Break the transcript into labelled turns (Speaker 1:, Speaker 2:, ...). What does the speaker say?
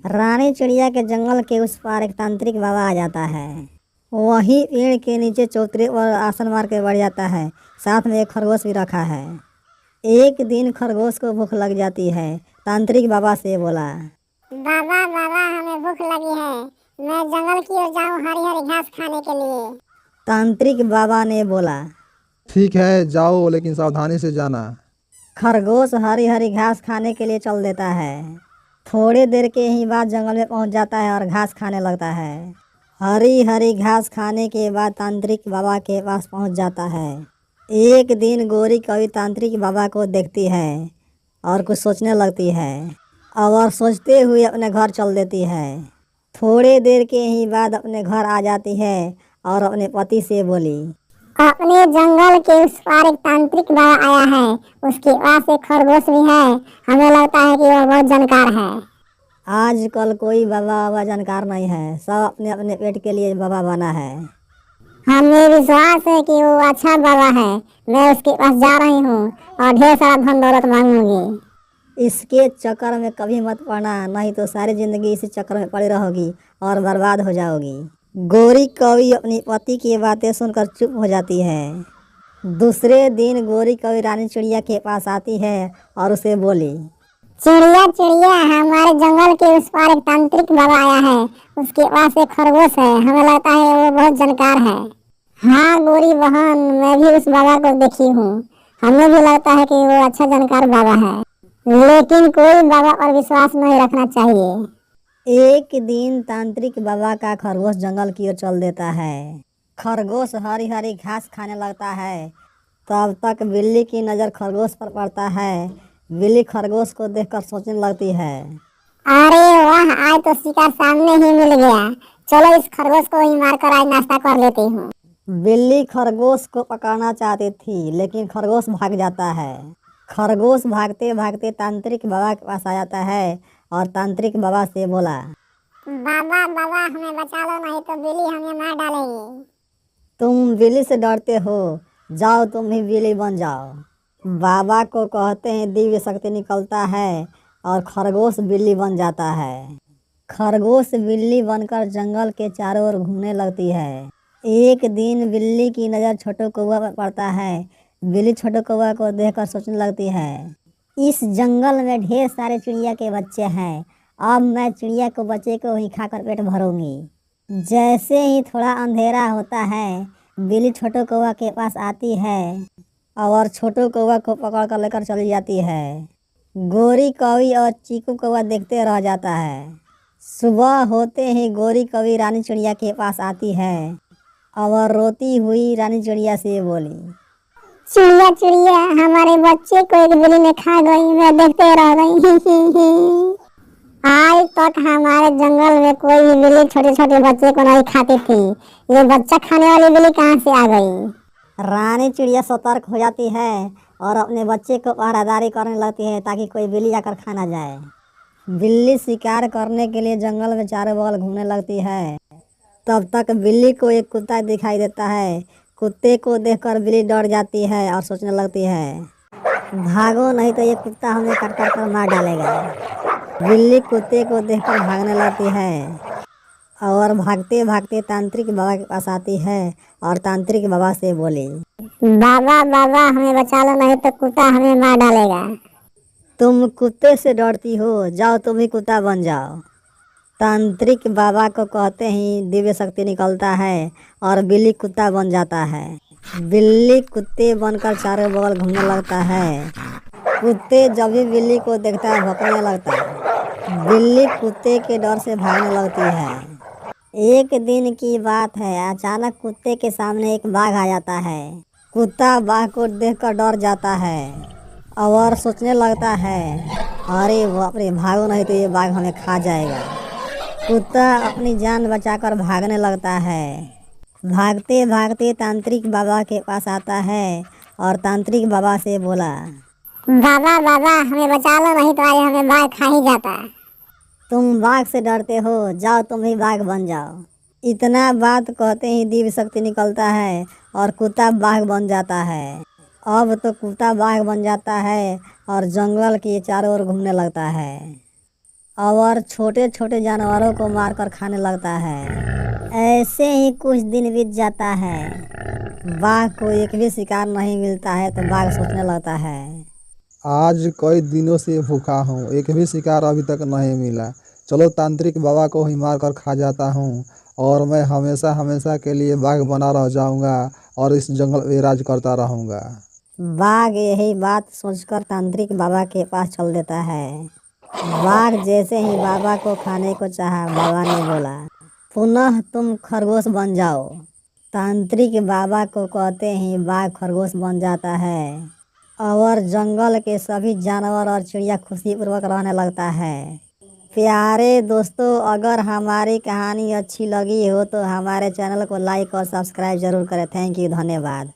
Speaker 1: रानी चिड़िया के जंगल के उस पार एक तांत्रिक बाबा आ जाता है। वही पेड़ के नीचे चौतरे और आसन मार के बैठ जाता है। साथ में एक खरगोश भी रखा है। एक दिन खरगोश को भूख लग जाती है। तांत्रिक बाबा से बोला,
Speaker 2: बाबा बाबा हमें भूख लगी है, मैं जंगल की ओर जाऊं हरी हरी घास खाने के लिए।
Speaker 1: तांत्रिक बाबा ने बोला,
Speaker 3: ठीक है जाओ, लेकिन सावधानी से जाना।
Speaker 1: खरगोश हरी हरी घास खाने के लिए चल देता है। थोड़ी देर के ही बाद जंगल में पहुंच जाता है और घास खाने लगता है। हरी हरी घास खाने के बाद तांत्रिक बाबा के पास पहुंच जाता है। एक दिन गोरी कवि तांत्रिक बाबा को देखती है और कुछ सोचने लगती है और सोचते हुए अपने घर चल देती है। थोड़े देर के ही बाद अपने घर आ जाती है और अपने पति से बोली,
Speaker 2: अपने जंगल के उस पार एक तांत्रिक बाबा आया है, उसके पास एक खरगोश भी है। हमें लगता है कि वह बहुत जानकार है।
Speaker 1: आजकल कोई बाबा जानकार नहीं है, सब अपने अपने पेट के लिए बाबा बना है।
Speaker 2: हमें विश्वास है कि वो अच्छा बाबा है। मैं उसके पास जा रही हूँ और ढेर सारा धन दौलत मांगूंगी।
Speaker 1: इसके चक्कर में कभी मत पड़ना, नहीं तो सारी जिंदगी इसी चक्कर में पड़ी रहोगी और बर्बाद हो जाओगी। गोरी कवि अपनी पति की बातें सुनकर चुप हो जाती है। दूसरे दिन गोरी कवि रानी चिड़िया के पास आती है और उसे बोली,
Speaker 2: चिड़िया चिड़िया, हमारे जंगल के उस पार एक तांत्रिक बाबा आया है, उसके पास एक खरगोश है। हमें लगता है वो बहुत जानकार है। हाँ गोरी बहन, मैं भी उस बाबा को देखी हूँ। हमें भी लगता है कि वो अच्छा जानकार बाबा है, लेकिन कोई बाबा पर विश्वास नहीं रखना चाहिए।
Speaker 1: एक दिन तांत्रिक बाबा का खरगोश जंगल की ओर चल देता है। खरगोश हरी हरी घास खाने लगता है। तब तक बिल्ली की नज़र खरगोश पर पड़ता है। बिल्ली खरगोश को देखकर सोचने लगती है,
Speaker 2: अरे वाह, आज तो शिकार सामने ही मिल गया। चलो इस खरगोश को ही मारकर आज नाश्ता कर लेती हूँ।
Speaker 1: बिल्ली खरगोश को पकड़ना चाहती थी, लेकिन खरगोश भाग जाता है। खरगोश भागते भागते तांत्रिक बाबा के पास आ जाता है और तांत्रिक बाबा से बोला,
Speaker 2: बाबा बाबा हमें बचा लो, नहीं तो बिल्ली हमें मार डालेगी।
Speaker 1: तुम बिल्ली से डरते हो, जाओ तुम भी बिल्ली बन जाओ। बाबा को कहते हैं दिव्य शक्ति निकलता है और खरगोश बिल्ली बन जाता है। खरगोश बिल्ली बनकर जंगल के चारों ओर घूमने लगती है। एक दिन बिल्ली की नज़र छोटू कौवा पर पड़ता है। बिल्ली छोटू कौवा को देखकर सोचने लगती है, इस जंगल में ढेर सारे चिड़िया के बच्चे हैं, अब मैं चिड़िया को बच्चे को ही खाकर पेट भरूंगी। जैसे ही थोड़ा अंधेरा होता है, बिल्ली छोटू कौवा के पास आती है और छोटू कौवा को पकड़ कर लेकर चली जाती है। गोरी कवि और चीकू कौवा देखते रह जाता है। सुबह होते ही गोरी कवि रानी चिड़िया के पास आती है और रोती हुई रानी चिड़िया से बोली,
Speaker 2: चिड़िया चिड़िया, हमारे बच्चे को एक बिल्ली ने खा गई, मैं देखते रह गई। आज तक हमारे जंगल में कोई भी बिल्ली छोटे छोटे बच्चे को नहीं खाती थी। ये बच्चा खाने वाली बिल्ली कहाँ से आ गई।
Speaker 1: रानी चिड़िया सतर्क हो जाती है और अपने बच्चे को पहरादारी करने लगती है ताकि कोई बिल्ली आकर खा ना जाए। बिल्ली शिकार करने के लिए जंगल में चारों बगल घूमने लगती है। तब तक बिल्ली को एक कुत्ता दिखाई देता है। कुत्ते को देखकर बिल्ली डर जाती है और सोचने लगती है, भागो नहीं तो ये कुत्ता हमें काट काट कर मार डालेगा। बिल्ली कुत्ते को देखकर भागने लगती है और भागते भागते तांत्रिक बाबा के पास आती है और तांत्रिक बाबा से बोली,
Speaker 2: बाबा बाबा हमें बचा लो, नहीं तो कुत्ता हमें मार डालेगा।
Speaker 1: तुम कुत्ते से डरती हो, जाओ तुम भी कुत्ता बन जाओ। तांत्रिक बाबा को कहते ही दिव्य शक्ति निकलता है और बिल्ली कुत्ता बन जाता है। बिल्ली कुत्ते बनकर चारों बगल घूमने लगता है। कुत्ते जब भी बिल्ली को देखता है भौंकने लगता है। बिल्ली कुत्ते के डर से भागने लगती है। एक दिन की बात है, अचानक कुत्ते के सामने एक बाघ आ जाता है। कुत्ता बाघ को देखकर डर जाता है और सोचने लगता है, अरे बाप रे, भागो नहीं तो ये बाघ हमें खा जाएगा। कुत्ता अपनी जान बचाकर भागने लगता है। भागते भागते तांत्रिक बाबा के पास आता है और तांत्रिक बाबा से बोला,
Speaker 2: बाबा बाबा हमें बचा लो, नहीं तो आज हमें बाघ खा ही जाता।
Speaker 1: तुम बाघ से डरते हो, जाओ तुम भी बाघ बन जाओ। इतना बात कहते ही दिव्य शक्ति निकलता है और कुत्ता बाघ बन जाता है। अब तो कुत्ता बाघ बन जाता है और जंगल के चारों ओर घूमने लगता है। और छोटे छोटे जानवरों को मारकर खाने लगता है। ऐसे ही कुछ दिन बीत जाता है। बाघ को एक भी शिकार नहीं मिलता है तो बाघ सोचने लगता है,
Speaker 3: आज कई दिनों से भूखा हूँ, एक भी शिकार अभी तक नहीं मिला। चलो तांत्रिक बाबा को ही मार कर खा जाता हूँ और मैं हमेशा हमेशा के लिए बाघ बना रह जाऊंगा और इस जंगल में राज करता रहूंगा।
Speaker 1: बाघ यही बात सोचकर तांत्रिक बाबा के पास चल देता है। बाघ जैसे ही बाबा को खाने को चाहा, बाबा ने बोला, पुनः तुम खरगोश बन जाओ। तांत्रिक बाबा को कहते ही बाघ खरगोश बन जाता है और जंगल के सभी जानवर और चिड़िया खुशीपूर्वक रहने लगता है। प्यारे दोस्तों, अगर हमारी कहानी अच्छी लगी हो तो हमारे चैनल को लाइक और सब्सक्राइब जरूर करें। थैंक यू, धन्यवाद।